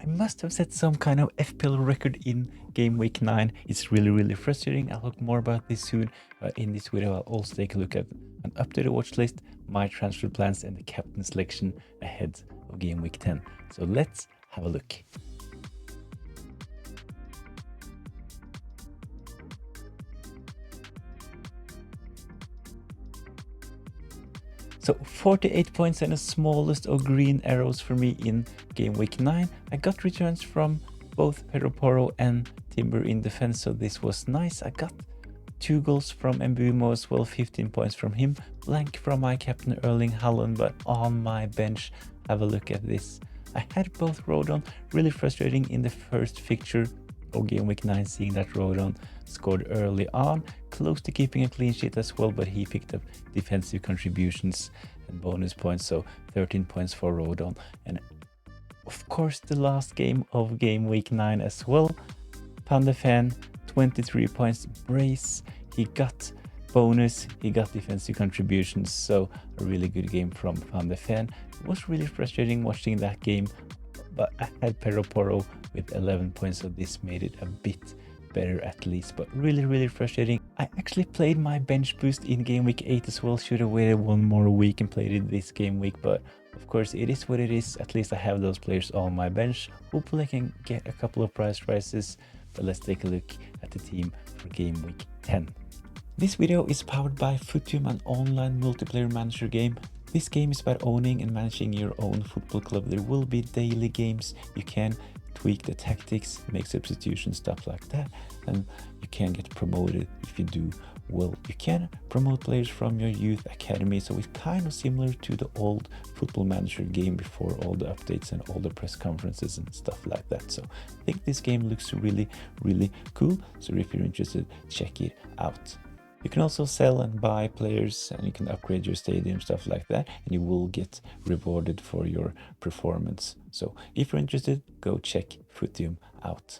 must have set some kind of FPL record in game week 9. It's really frustrating. I'll talk more about this soon. In this video, I'll also take a look at an updated watch list, my transfer plans, and the captain selection ahead of game week 10. So let's have a look. So 48 points and the smallest of green arrows for me in game week 9. I got returns from both Pedro Porro and Timber in defense, so this was nice. I got 2 goals from Mbumo as well, 15 points from him. Blank from my captain Erling Haaland, but on my bench, have a look at this. I had both Rodon, really frustrating in the first fixture of game week 9, seeing that Rodon scored early on, close to keeping a clean sheet as well, but he picked up defensive contributions and bonus points, so 13 points for Rodon. And of course the last game of game week 9 as well, Van de Ven, 23 points brace, he got bonus, he got defensive contributions, so a really good game from Van de Ven. It was really frustrating watching that game, but I had Pedro Porro with 11 points, so this made it a bit better at least, but really frustrating. I actually played my bench boost in game week 8 as well. Should have waited one more week and played it this game week, but of course it is what it is. At least I have those players on my bench. Hopefully I can get a couple of prize rises, but let's take a look at the team for game week 10. This video is powered by Footium, an online multiplayer manager game. This game is about owning and managing your own football club. There will be daily games. You can tweak the tactics, make substitutions, stuff like that, and you can get promoted if you do well. You can promote players from your youth academy, so it's kind of similar to the old football manager game before all the updates and all the press conferences and stuff like that. So I think this game looks really cool, so if you're interested, check it out. You can also sell and buy players, and you can upgrade your stadium, stuff like that, and you will get rewarded for your performance. So if you're interested, go check Footium out.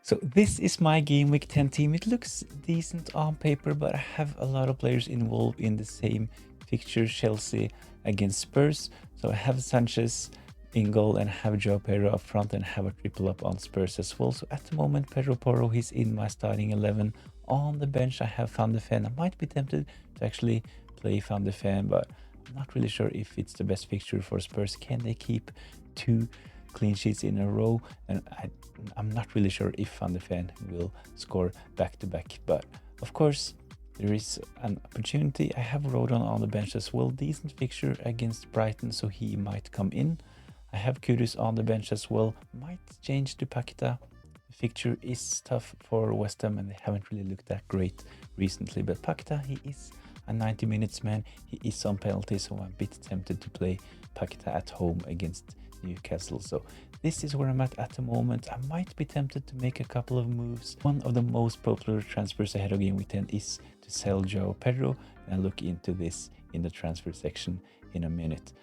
So this is my game week 10 team. It looks decent on paper, but I have a lot of players involved in the same fixture, Chelsea against Spurs. So I have Sanchez in goal and have Joao Pedro up front and have a triple up on Spurs as well. So at the moment, Pedro Porro, he's in my starting 11. On the bench, I have Van de Ven. I might be tempted to actually play Van de Ven, but I'm not really sure if it's the best fixture for Spurs. Can they keep 2 clean sheets in a row? And I'm not really sure if Van de Ven will score back-to-back. But of course, there is an opportunity. I have Rodon on the bench as well. Decent fixture against Brighton, so he might come in. I have Kudus on the bench as well. Might change to Paqueta. The fixture is tough for West Ham and they haven't really looked that great recently. But Paqueta, he is a 90 minutes man. He is on penalties, so I'm a bit tempted to play Paqueta at home against Newcastle. So this is where I'm at the moment. I might be tempted to make a couple of moves. One of the most popular transfers ahead of game week 10 is to sell Joao Pedro, and I'll look into this in the transfer section in a minute.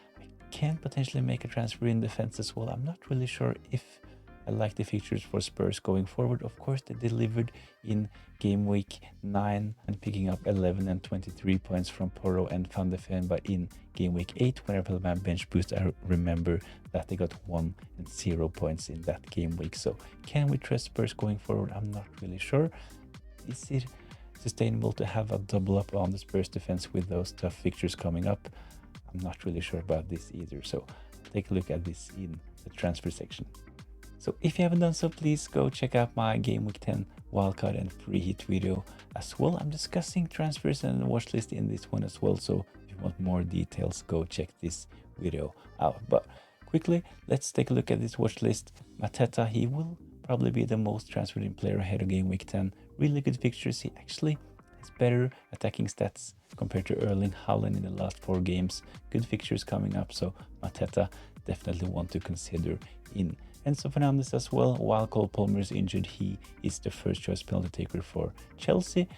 Can potentially make a transfer in defense as well. I'm not really sure if I like the features for Spurs going forward. Of course, they delivered in game week 9 and picking up 11 and 23 points from Porro and Van de Ven, but in game week 8, when I played my bench boost, I remember that they got 1 and 0 points in that game week. So can we trust Spurs going forward? I'm not really sure. Is it sustainable to have a double up on the Spurs defense with those tough fixtures coming up? I'm not really sure about this either, so take a look at this in the transfer section. So if you haven't done so, please go check out my game week 10 wildcard and free hit video as well. I'm discussing transfers and the watch list in this one as well, so if you want more details, go check this video out. But quickly, let's take a look at this watch list. Mateta, he will probably be the most transferred in player ahead of game week 10. Really good fixtures. He actually has better attacking stats compared to Erling Haaland in the last 4 games. Good fixtures coming up, so Mateta definitely want to consider in. Enzo Fernandez as well, while Cole Palmer is injured, he is the first choice penalty taker for Chelsea.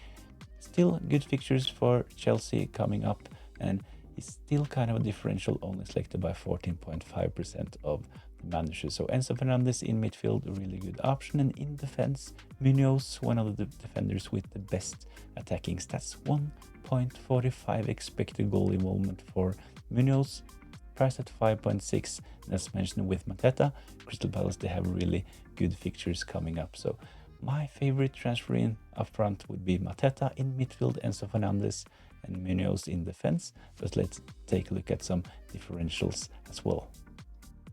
Still good fixtures for Chelsea coming up, and he's still kind of a differential, only selected by 14.5% of the managers. So Enzo Fernandez in midfield, a really good option, and in defense, Munoz, one of the defenders with the best attacking stats, 1.45 expected goal involvement for Munoz. priced at 5.6. And as mentioned with Mateta, Crystal Palace, they have really good fixtures coming up. So my favorite transfer in up front would be Mateta in midfield, Enzo Fernandez and Munoz in defense. But let's take a look at some differentials as well.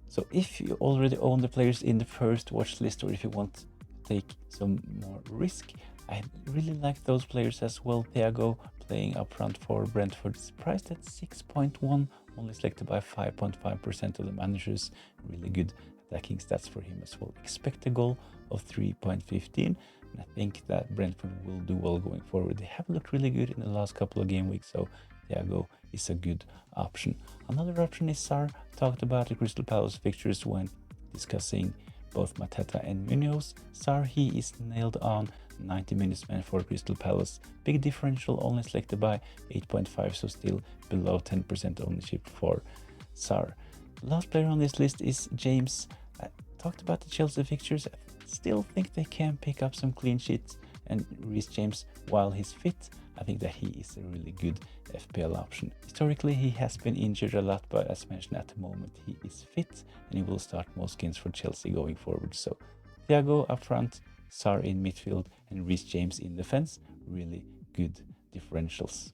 So if you already own the players in the first watch list, or if you want to take some more risk, I really like those players as well. Thiago playing up front for Brentford is priced at 6.1, only selected by 5.5% of the managers. Really good attacking stats for him as well. Expect a goal of 3.15, and I think that Brentford will do well going forward. They have looked really good in the last couple of game weeks, so Thiago is a good option. Another option is Sarr. Talked about the Crystal Palace fixtures when discussing both Mateta and Munoz. Sarr, he is nailed on 90 minutes man for Crystal Palace. Big differential, only selected by 8.5, so still below 10% ownership for Sarr. The last player on this list is James. I talked about the Chelsea fixtures. I still think they can pick up some clean sheets, and Reece James, while he's fit, I think that he is a really good FPL option. Historically, he has been injured a lot, but as mentioned, at the moment he is fit and he will start most games for Chelsea going forward. So Thiago up front, Sarr in midfield and Reece James in defense, really good differentials.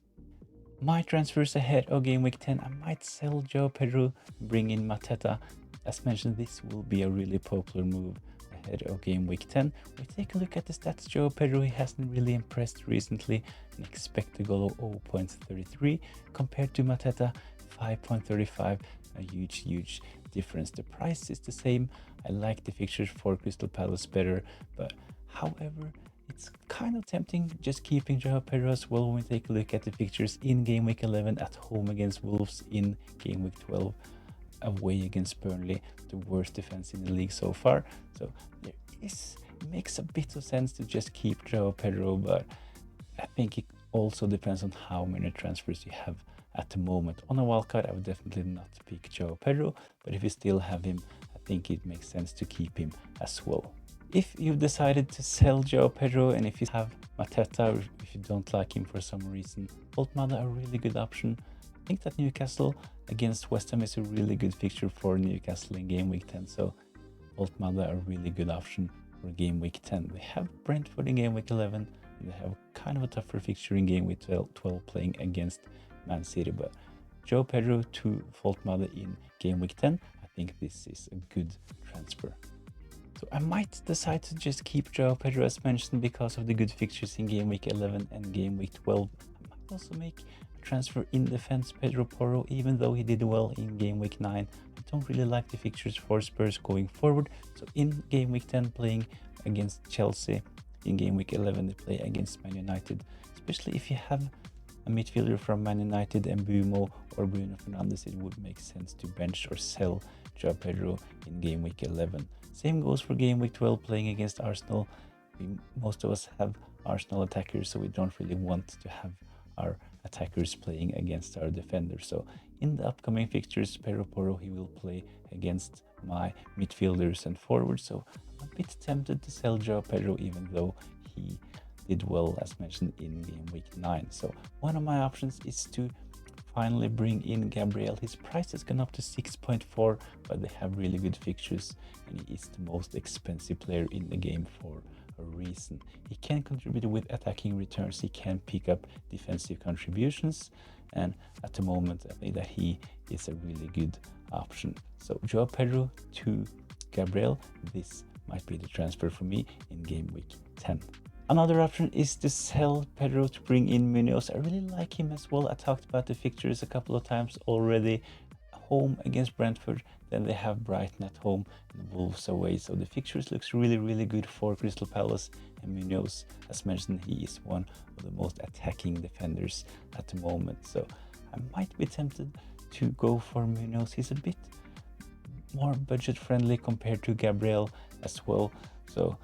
My transfers ahead of game week 10, I might sell Joe Pedro, bring in Mateta. As mentioned, this will be a really popular move ahead of game week 10. We take a look at the stats. Joe Pedro, he hasn't really impressed recently. An expected goal of 0.33 compared to Mateta 5.35. A huge difference. The price is the same. I like the fixtures for Crystal Palace better, but however, it's kind of tempting just keeping Joao Pedro as well when we take a look at the fixtures in game week 11 at home against Wolves, in game week 12 away against Burnley, the worst defense in the league so far. So it makes a bit of sense to just keep Joao Pedro, but I think it also depends on how many transfers you have at the moment. On a wildcard, I would definitely not pick Joao Pedro, but if you still have him, I think it makes sense to keep him as well. If you've decided to sell Joao Pedro, and if you have Mateta, or if you don't like him for some reason, Voltmada a really good option. I think that Newcastle against West Ham is a really good fixture for Newcastle in game week 10, so Voltmada a really good option for game week 10. They have Brentford in game week 11, and they have kind of a tougher fixture in game week 12 playing against Man City, but Joao Pedro to Voltmada in game week 10, I think this is a good transfer. So I might decide to just keep Joao Pedro as mentioned because of the good fixtures in game week 11 and game week 12. I might also make a transfer in defense, Pedro Porro, even though he did well in game week 9. I don't really like the fixtures for Spurs going forward. So in game week 10 playing against Chelsea, in game week 11 they play against Man United. Especially if you have a midfielder from Man United, Mbumo or Bruno Fernandes, it would make sense to bench or sell Joao Pedro in game week 11. Same goes for game week 12 playing against Arsenal. Most of us have Arsenal attackers, so we don't really want to have our attackers playing against our defenders. So in the upcoming fixtures, Pedro Porro, he will play against my midfielders and forwards. So I'm a bit tempted to sell Joao Pedro, even though he did well as mentioned in game week 9. So one of my options is to finally bring in Gabriel. His price has gone up to 6.4, but they have really good fixtures and he is the most expensive player in the game for a reason. He can contribute with attacking returns, he can pick up defensive contributions, and at the moment I think that he is a really good option. So Joao Pedro to Gabriel, this might be the transfer for me in game week 10. Another option is to sell Pedro to bring in Munoz. I really like him as well. I talked about the fixtures a couple of times already. Home against Brentford, then they have Brighton at home and Wolves away. So the fixtures looks really good for Crystal Palace, and Munoz, as mentioned, he is one of the most attacking defenders at the moment. So I might be tempted to go for Munoz. He's a bit more budget friendly compared to Gabriel as well. So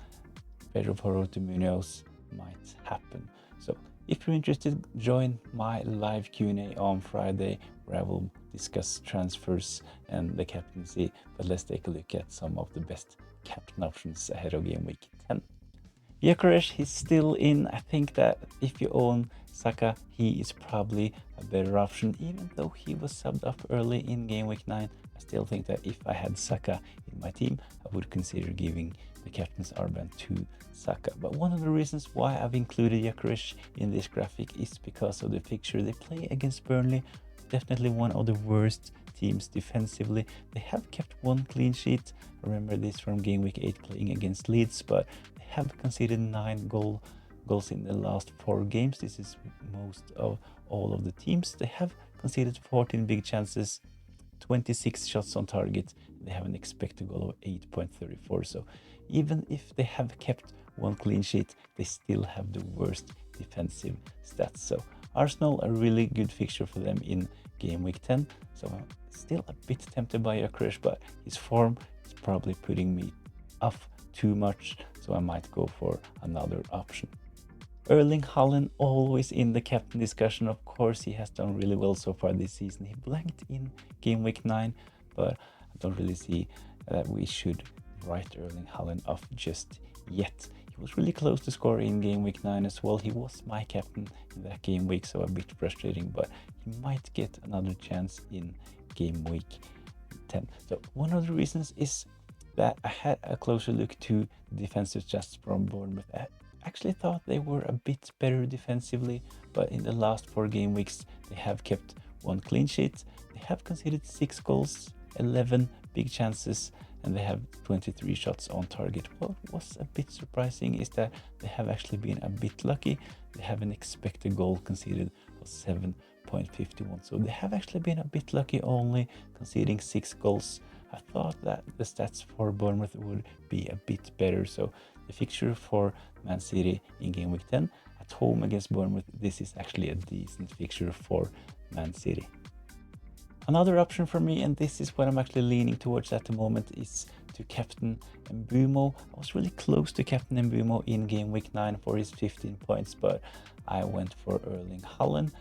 Pedro Porro to Munoz might happen. So if you're interested, join my live Q&A on Friday where I will discuss transfers and the captaincy. But let's take a look at some of the best captain options ahead of game week 10. Gyökeres, he's still in. I think that if you own Saka, he is probably a better option, even though he was subbed up early in game week 9. I still think that if I had Saka in my team, I would consider giving the captain's armband to Saka. But one of the reasons why I've included Gyökeres in this graphic is because of the fixture they play against Burnley. Definitely one of the worst teams defensively. They have kept one clean sheet. Remember this from game week 8 playing against Leeds, but they have conceded 9 goals in the last 4 games. This is most of all of the teams. They have conceded 14 big chances, 26 shots on target. They have an expected goal of 8.34. So even if they have kept one clean sheet, they still have the worst defensive stats. So Arsenal, a really good fixture for them in game week 10. So I'm still a bit tempted by Gyökeres, but his form is probably putting me off too much. So I might go for another option. Erling Haaland, always in the captain discussion. Of course, he has done really well so far this season. He blanked in game week 9, but I don't really see that we should write Erling Haaland off just yet. He was really close to score in game week 9 as well. He was my captain in that game week, so a bit frustrating, but he might get another chance in game week 10. So one of the reasons is that I had a closer look to the defensive stats from Bournemouth. I actually thought they were a bit better defensively, but in the last 4 game weeks they have kept 1 clean sheet. They have conceded 6 goals, 11 big chances, and they have 23 shots on target. What was a bit surprising is that they have actually been a bit lucky. They have an expected goal conceded of 7.51. So they have actually been a bit lucky, only conceding 6 goals. I thought that the stats for Bournemouth would be a bit better. So the fixture for Man City in game week 10 at home against Bournemouth, this is actually a decent fixture for Man City. Another option for me, and this is what I'm actually leaning towards at the moment, is to captain Mbeumo. I was really close to captain Mbeumo in game week 9 for his 15 points, but I went for Erling Haaland.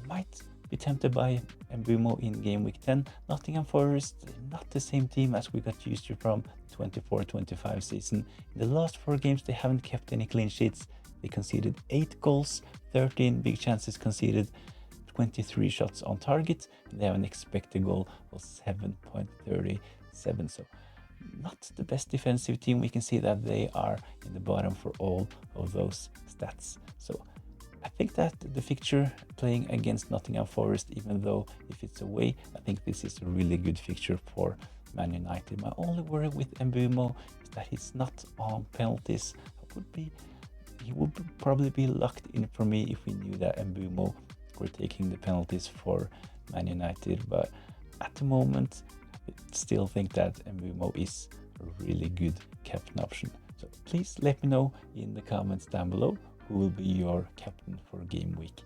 Might be tempted by Mbeumo in game week 10. Nottingham Forest, not the same team as we got used to from 24-25 season. In the last 4 games, they haven't kept any clean sheets. They conceded 8 goals, 13 big chances conceded, 23 shots on target, and they have an expected goal of 7.37. So not the best defensive team. We can see that they are in the bottom for all of those stats. So I think that the fixture playing against Nottingham Forest, even though if it's away, I think this is a really good fixture for Man United. My only worry with Mbeumo is that he's not on penalties. He would probably be locked in for me if we knew that Mbeumo were taking the penalties for Man United, but at the moment I still think that Mbeumo is a really good captain option. So please let me know in the comments down below who will be your captain for game week